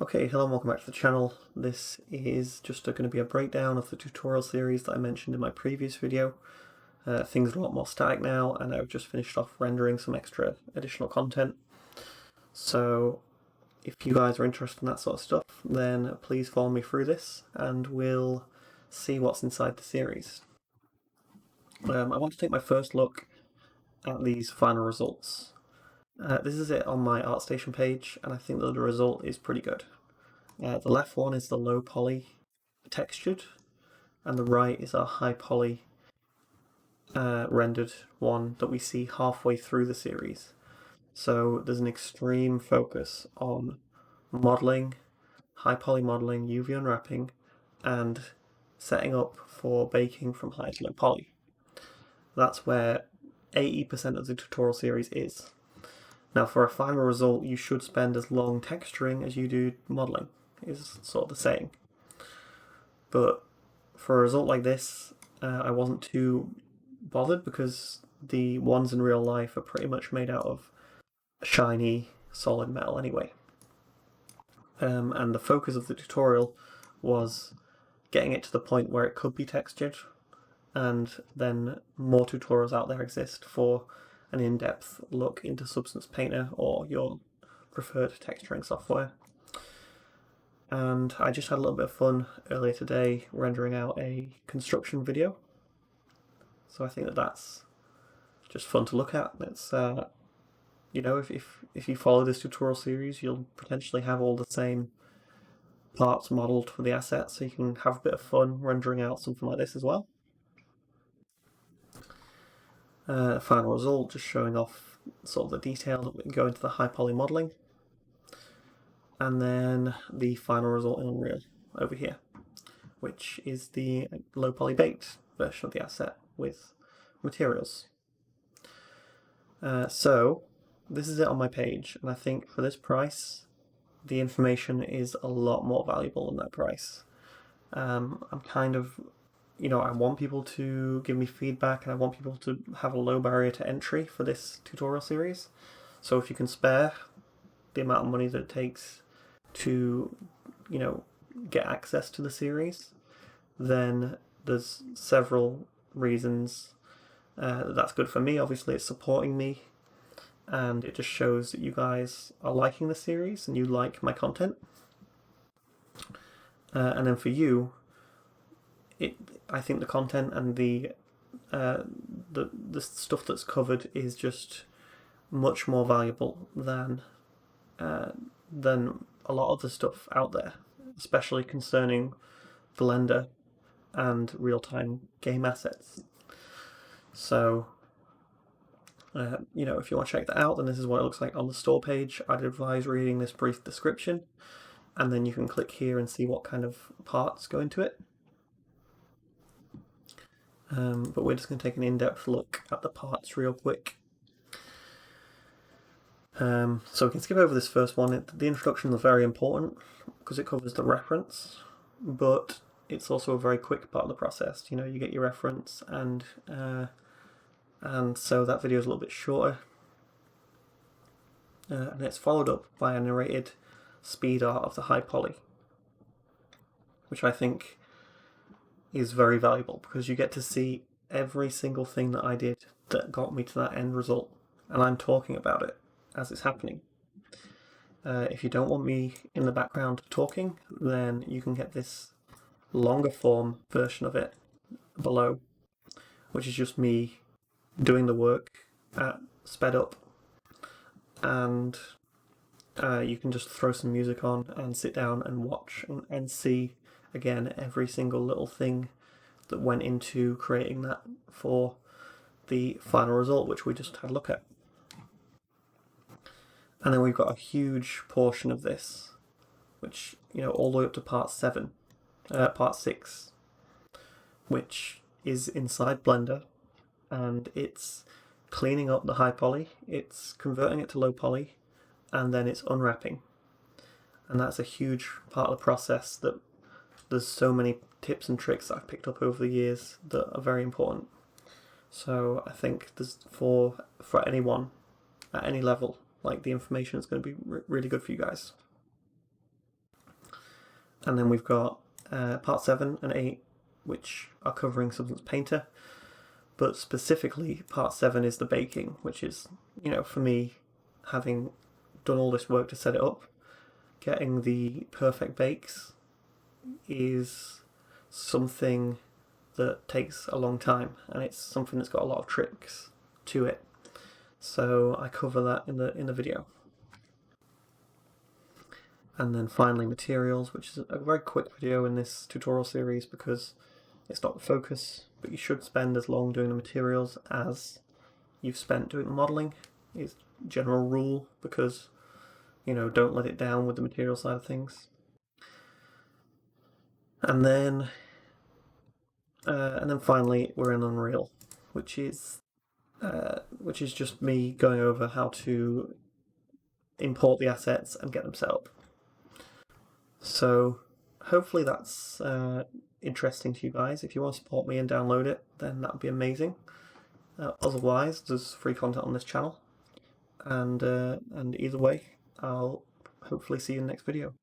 Okay, hello and welcome back to the channel. This is just going to be a breakdown of the tutorial series that I mentioned in my previous video. Things are a lot more static now, and I've just finished off rendering some extra additional content. So if you guys are interested in that sort of stuff, then please follow me through this and we'll see what's inside the series. I want to take my first look at these final results. This is it on my ArtStation page, and I think that the result is pretty good. The left one is the low poly textured, and the right is our high poly rendered one that we see halfway through the series. So there's an extreme focus on modeling, high poly modeling, UV unwrapping, and setting up for baking from high to low poly. That's where 80% of the tutorial series is. Now for a final result, you should spend as long texturing as you do modeling, is sort of the saying. But for a result like this, I wasn't too bothered because the ones in real life are pretty much made out of shiny, solid metal anyway. And the focus of the tutorial was getting it to the point where it could be textured, and then more tutorials out there exist for an in-depth look into Substance Painter or your preferred texturing software. And I just had a little bit of fun earlier today rendering out a construction video. So I think that that's just fun to look at. It's you know, if you follow this tutorial series, you'll potentially have all the same parts modeled for the assets, so you can have a bit of fun rendering out something like this as well. Final result, just showing off sort of the detail that we can go into the high poly modeling. And then the final result in Unreal over here, which is the low poly baked version of the asset with materials. So this is it on my page, and I think for this price, the information is a lot more valuable than that price. I'm kind of, I want people to give me feedback, and I want people to have a low barrier to entry for this tutorial series. So if you can spare the amount of money that it takes to, get access to the series, then there's several reasons that's good for me. Obviously, it's supporting me, and it just shows that you guys are liking the series and you like my content. And then for you, I think the content and the stuff that's covered is just much more valuable than a lot of the stuff out there, especially concerning Blender and real-time game assets. So, if you want to check that out, then this is what it looks like on the store page. I'd advise reading this brief description, and then you can click here and see what kind of parts go into it. But we're just going to take an in-depth look at the parts real quick. So we can skip over this first one. The introduction is very important because it covers the reference, but it's also a very quick part of the process. You get your reference, and so that video is a little bit shorter. And it's followed up by a narrated speed art of the high poly, which I think is very valuable because you get to see every single thing that I did that got me to that end result, and I'm talking about it as it's happening. If you don't want me in the background talking, then you can get this longer form version of it below, which is just me doing the work at sped up, and you can just throw some music on and sit down and watch and see again every single little thing that went into creating that for the final result, which we just had a look at. And then we've got a huge portion of this, which, all the way up to part 6, which is inside Blender, and it's cleaning up the high poly, it's converting it to low poly, and then it's unwrapping. And that's a huge part of the process that there's so many tips and tricks that I've picked up over the years that are very important. So I think there's for anyone at any level, like, the information is going to be really good for you guys. And then we've got part 7 and 8, which are covering Substance Painter. But specifically, part 7 is the baking, which is, for me, having done all this work to set it up, getting the perfect bakes is something that takes a long time, and it's something that's got a lot of tricks to it. So I cover that in the video. And then finally materials, which is a very quick video in this tutorial series because it's not the focus, but you should spend as long doing the materials as you've spent doing the modelling is general rule, because don't let it down with the material side of things. And then finally we're in Unreal, which is just me going over how to import the assets and get them set up. So hopefully that's interesting to you guys. If you want to support me and download it, then that would be amazing. Otherwise, there's free content on this channel, and either way, I'll hopefully see you in the next video.